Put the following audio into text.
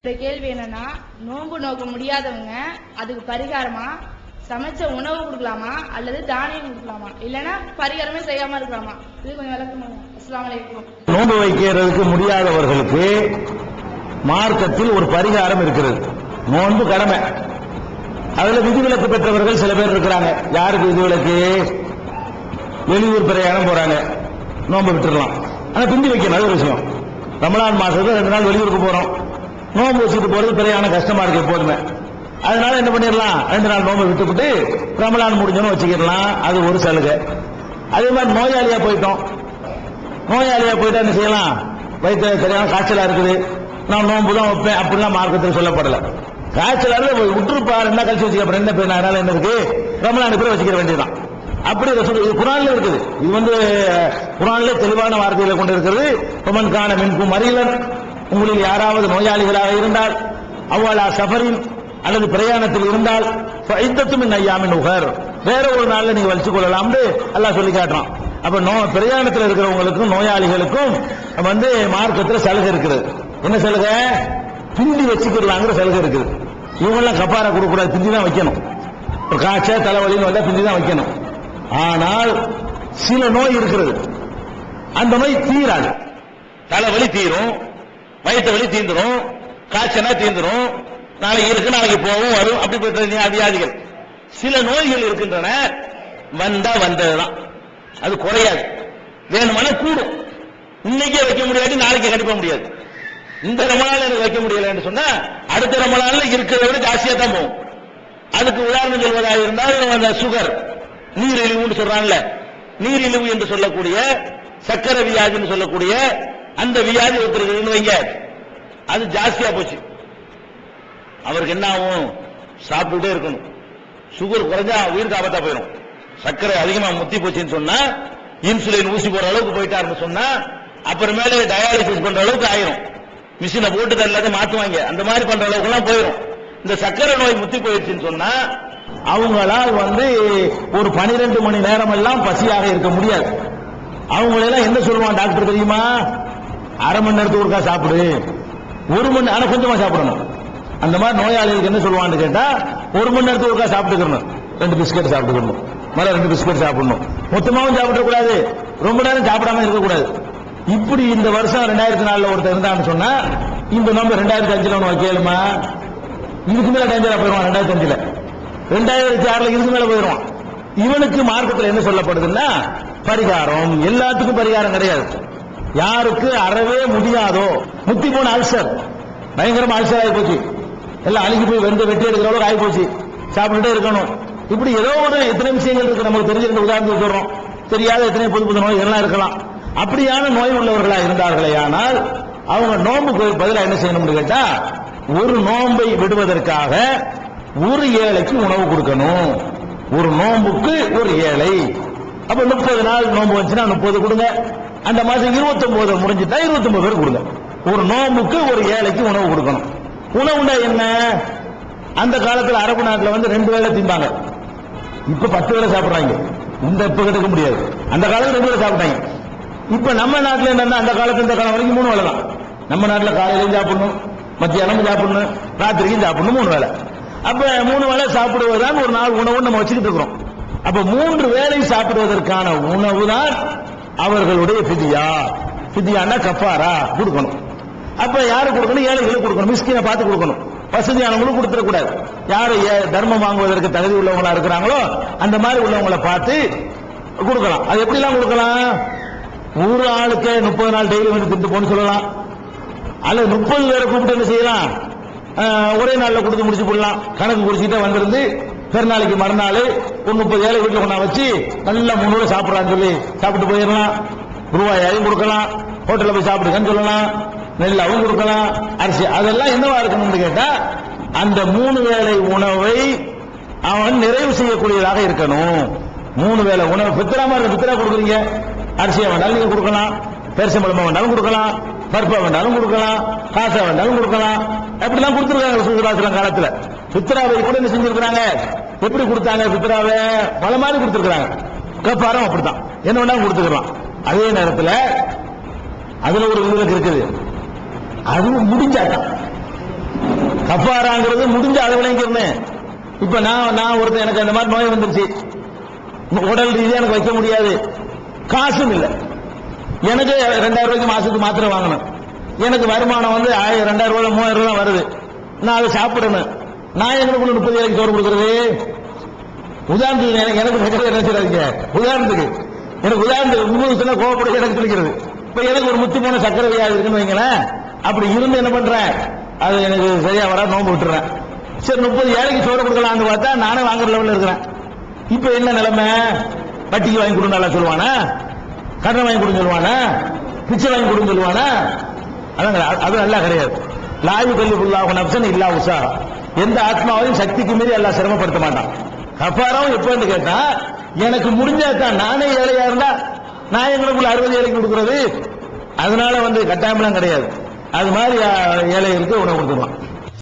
இந்த கேள்வி என்னன்னா, நோன்பு நோக்க முடியாதவங்க அதுக்கு பரிகாரமா சமைச்ச உணவு கொடுக்கலாமா அல்லது தானியம் கொடுக்கலாமா, இல்லைன்னா பரிகாரமே செய்யாம இருக்கலாமா? இது கொஞ்சம் விளக்கமா. அஸ்ஸலாமு அலைக்கும். நோன்பு வைக்கிறதுக்கு முடியாதவர்களுக்கு மார்க்கத்தில் ஒரு பரிகாரம் இருக்கிறது. நோன்பு கடமை, அதுல விதிவிலக்கு பெற்றவர்கள் சில பேர் இருக்கிறாங்க. யாருக்கு விதிவிலக்கு? வெளியூர் பிரயாணம் போறாங்க, நோன்பு விட்டுறலாம், ஆனா பிந்தி வைக்கணும். அது ஒரு விஷயம். ரமலான் மாசத்துல 2 நாள் வெளியூருக்கு போறோம், நோன்பு வச்சுட்டு போறது பிரயாணம் கஷ்டமா இருக்கு எப்போதுமே. அதனால என்ன பண்ணிடலாம், 2 நாள் நோன்பு விட்டுவிட்டு ரமலான் முடிஞ்சோன்னு வச்சுக்கிடலாம். அது ஒரு சலுகை. அதே மாதிரி நோயாளியா போயிட்டோம், நோயாளியா போயிட்டா என்ன செய்யலாம்? வயிற்று சரியான காய்ச்சலா இருக்குது, நான் நோன்பு தான் வைப்பேன் அப்படிலாம் மார்க்கத்தில் சொல்லப்படல. காய்ச்சலா விட்டுருப்பா, 2 நாள் கழிச்சு வச்சுக்க, அப்புறம் என்ன பேர், அதனால என்ன இருக்கு, ரமலானுக்கு பிறகு வச்சுக்கிற வேண்டியதுதான். அப்படி இது குர்ஆன்ல இருக்குது. இது குர்ஆன்ல தெளிவான வார்த்தைகளை கொண்டு இருக்கிறது. ஒமன் கான மின்கும் மரீலன், உங்களில் யாராவது நோயாளிகளாக இருந்தால், அவ்வளா சஃபரின் அல்லது பிரயாணத்தில் இருந்தால், ஃபஇத்தத்தும் மின் அய்யாமின் உகர், வேற ஒரு நாள்ல நீங்க வலிச்சு கொள்ளலாம்னு அல்லாஹ் சொல்லி காட்டுறான். அப்ப பிரயாணத்தில் இருக்கிறவங்களுக்கும் நோயாளிகளுக்கும் மார்க்கத்தில் சலுகை இருக்குது. என்ன சலுகை? பிந்தி வச்சுக்கலாங்கிற சலுகை இருக்குது. இவங்கெல்லாம் கப்பாரா கொடுக்கூடாது, பிந்தி தான் வைக்கணும். காய்ச்சல் தலைவலின்னு வந்தா பிந்தி தான் வைக்கணும். ஆனால் சில நோய் இருக்கிறது, அந்த நோய் தீராது. தலைவலி தீரும், வயிற்று வலி தீந்துரும், காய்ச்சனா தீந்துரும், நாளைக்கு இருக்கு நாளைக்கு போகும் வரும், அப்படிப்பட்ட வியாதிகள். சில நோய்கள் இருக்கின்றன, வந்தா வந்ததுதான், அது குறையாது, வேணுமான கூடும். இன்னைக்கே வைக்க முடியாது, நாளைக்கு கண்டிப்பா முடியாது. இந்த ரமலான் எனக்கு வைக்க முடியல என்று சொன்னா அடுத்த ரமலான்ல இருக்கிறத விட ஜாஸ்தியா தான் போகும். அதுக்கு உதாரணம் சொல்வதாக இருந்தால் சுகர், நீரிழிவு சொல்றாங்கல்ல, நீரிழிவு என்று சொல்லக்கூடிய சக்கரை வியாதி என்று சொல்லக்கூடிய அந்த வியாதி ஒருத்தருக்கு வைங்க, அது ஜாஸ்தியா போச்சு, அவருக்கு என்ன ஆகும்? சாப்பிட்டுட்டே இருக்கணும். சுகர் குறைஞ்சா உயிருக்கு ஆபத்தா போயிடும். சக்கரை அதிகமா முத்தி போச்சுன்னு சொன்னா, இன்சுலின் ஊசி போற அளவுக்கு போயிட்டாருன்னு சொன்னா, அப்புறமேல டயாலிசிஸ் பண்ற அளவுக்கு ஆயிரும். மிஷினை போட்டு எல்லாத்தையும் மாத்துவாங்க, அந்த மாதிரி பண்ற அளவுக்கு எல்லாம் போயிடும். இந்த சக்கரை நோய் முத்தி போயிடுச்சுன்னு சொன்னா, அவங்களால் ஒரு 12 மணி நேரம் எல்லாம் பசியாக இருக்க முடியாது. அவங்களெல்லாம் என்ன சொல்லுவான் டாக்டர் தெரியுமா? அரை மணி நேரத்துக்கு ஒருக்கா சாப்பிடு, 1 மணி நேரம் கொஞ்சமா சாப்பிடணும். அந்த மாதிரி நோயாளிகளுக்கு என்ன சொல்லுவான்னு கேட்டா, 1 மணி நேரத்துக்கு ஒருக்கா சாப்பிட்டுக்கணும், 2 பிஸ்கட் சாப்பிட்டுக்கணும், மேல 2 பிஸ்கட் சாப்பிடணும். மொத்தமாவும் சாப்பிடக்கூடாது, ரொம்ப நேரம் சாப்பிடாம இருக்கக்கூடாது. இப்படி இந்த வருஷம் 2004 ஒருத்தர் இருந்தான்னு சொன்னா, இந்த நம்பர் 2005 ஒன்று வைக்கலுமா? இதுக்கு மேல டேஞ்சரா போயிடுவான். 2005 2006 இதுக்கு மேல போயிடுவான். இவனுக்கு மார்க்கத்தில் என்ன சொல்லப்படுதுன்னா, பரிகாரம். எல்லாத்துக்கும் பரிகாரம் கிடையாது. யாருக்கு அறவே முடியாதோ, முத்தி போன அல்சர், பயங்கரமா அல்சர் ஆகி போச்சு, எல்லாம் அழுகி போய் வெட்டி எடுக்கிற அளவுக்கு ஆகி போச்சு, சாப்பிட்டுட்டே இருக்கணும். இப்படி ஏதோ ஒரு எத்தனை விஷயங்கள் இருக்கு, நமக்கு தெரிஞ்சிருந்த உதாரணத்துக்கு சொல்றோம், தெரியாத எத்தனை புது புது நோய்கள்லாம் இருக்கலாம். அப்படியான நோய் உள்ளவர்களா இருந்தார்களே, ஆனால் அவங்க நோன்புக்கு பதிலாக என்ன செய்யணும்னு கேட்டா, ஒரு நோன்பை விடுவதற்காக ஒரு ஏழைக்கு உணவு கொடுக்கணும். ஒரு நோன்புக்கு ஒரு ஏழை. அப்ப 30 நாள் நோன்பு வந்துச்சுன்னா 30 கொடுங்க. அந்த மாசம் 29 முடிஞ்சுட்டா 29 பேர் கொடுங்க. ஒரு நோன்புக்கு ஒரு ஏழைக்கு உணவு கொடுக்கணும். உணவுண்டா என்ன? அந்த காலத்தில் அரபு நாட்டில் 2 வேளை திம்பாங்க. இப்ப 10 வேளை சாப்பிடுறாங்க. இந்த இப்ப கிடைக்க முடியாது. அந்த காலத்தில் 2 வேளை சாப்பிட்டாங்க. இப்ப நம்ம நாட்டில் என்னன்னா, அந்த காலத்துல இந்த காலம் வரைக்கும் 3 வேளை தான். நம்ம நாட்டில் காலையிலையும் சாப்பிடணும், மத்தியானமும் சாப்பிடணும், ராத்திரிக்கும் சாப்பிடணும், 3 வேளை. அப்ப 3 வேளை சாப்பிடுவதுதான் ஒரு நாள் உணவு நம்ம வச்சுக்கிட்டு இருக்கிறோம். அப்ப 3 வேளை சாப்பிடுவதற்கான உணவு தான் அவர்களுடைய ஃபிதியா. ஃபிதியானா கஃபாரா கொடுக்கணும். அப்ப யாரு கொடுக்கணும்? ஏழைகளுக்கு கொடுக்கணும், மிஸ்கினை பார்த்து கொடுக்கணும், வசதியானவங்களும் கொடுத்துடக்கூடாது. யாரு தர்மம் வாங்குவதற்கு தகுதி உள்ளவங்களா இருக்கிறாங்களோ அந்த மாதிரி உள்ளவங்களை பார்த்து கொடுக்கலாம். அது எப்படிலாம் கொடுக்கலாம்? ஒரு ஆளுக்கு 30 நாள் டெய்லி திட்டு போன்னு சொல்லலாம், அல்லது 30 பேரை கூப்பிட்டு என்ன செய்யலாம், ஒரே நாள்ல கொடுத்து முடிச்சு போடலாம். கணக்கு குறிச்சுட்டே வந்திருந்து பெருநாளைக்கு மறுநாள் ஒரு 30 ஏழை வீட்டுல கொண்டா வச்சு நல்லா 3 வேளை சாப்பிடறான்னு சொல்லி சாப்பிட்டு போயிடலாம். ரூபாயும் கொடுக்கலாம், ஹோட்டல்ல போய் சாப்பிடுங்கன்னு சொல்லலாம், நெல்லாவும் கொடுக்கலாம், அரிசி. அதெல்லாம் என்னவா இருக்கணும்னு கேட்டா, அந்த 3 வேளை உணவை அவன் நிறைவு செய்யக்கூடியதாக இருக்கணும். 3 வேளை உணவு பித்ரா மாதிரி பித்ரா கொடுக்குறீங்க, அரிசியா வேண்டாலும் நீங்க கொடுக்கலாம், பேரிச்சம்பழமா வேண்டாலும் கொடுக்கலாம், பருப்பா வேண்டாலும் கொடுக்கலாம், காசா வேண்டாலும் கொடுக்கலாம். அப்படிலாம் கொடுத்துருக்காங்க ரசூலுல்லாஹி காலத்துல. பித்ராவை கூட என்ன செஞ்சிருக்காங்க? எப்படி கொடுத்தாங்க? பித்ராவை பல மாதிரி கொடுத்துருக்காங்க. கஃபாரம் அப்படித்தான், என்ன வேண்டாலும் கொடுத்துக்கலாம். அதே நேரத்தில் அதுல ஒரு விதிவிலக்கு இருக்குது, அதுவும் முடிஞ்சாதான் கஃபாராங்கிறது முடிஞ்ச அதை விளங்கிக்கிறேன். இப்ப நான் ஒருத்தர் எனக்கு அந்த மாதிரி நோய் வந்துருச்சு, உடல் ரீதியா எனக்கு வைக்க முடியாது, காசும் இல்லை, எனக்கு 2000 ரூபாய்க்கு மாசத்துக்கு மாத்திரை வாங்கணும், எனக்கு வருமானம் வந்து 2000 ரூபாய் 3000 ரூபாய் வருது, நான் அதை சாப்பிடணும், நான் எங்களுக்கு 30,000 சோறு கொடுக்கறது? உதாரணத்துக்கு எனக்கு நினைச்சிடாதீங்க, உதாரணத்துக்கு கோவப்பட எனக்கு பிடிக்கிறது. இப்ப எனக்கு ஒரு முத்து போன சக்கரை வியாதி இருக்குன்னு வைங்களேன், அப்படி இருந்து என்ன பண்றேன், அது எனக்கு சரியா வர நோம்பு விட்டுறேன். சரி 30,000 சோறு கொடுக்கலாம்னு பார்த்தா நானே வாங்குற லெவலில் இருக்கிறேன். இப்ப என்ன நிலைமை? வட்டிக்கு வாங்கி கொடுன்னு நல்லா சொல்லுவானா, கடன் வாங்கி கொடுன்னு சொல்லுவானா, பிச்சை வாங்கி கொடுன்னு சொல்லுவானா? அது நல்லா கிடையாது. லாயு கல்லிபுல்லாஹு நஃப்ஸன் இல்லா உஸாஹா, எந்த ஆத்மாவையும் சக்திக்கு மீறி எல்லாம் சிரமப்படுத்த மாட்டான். கஃபாராவும் எப்பன்னு கேட்டா, எனக்கு முடிஞ்சாதான், நானே ஏழையா இருந்தா நான் எங்களுக்குள்ள 60,000 கொடுக்கிறது, அதனால கட்டாயம்லாம் கிடையாது. அது மாதிரி ஏழைகளுக்கு உணவு கொடுத்துருவான்.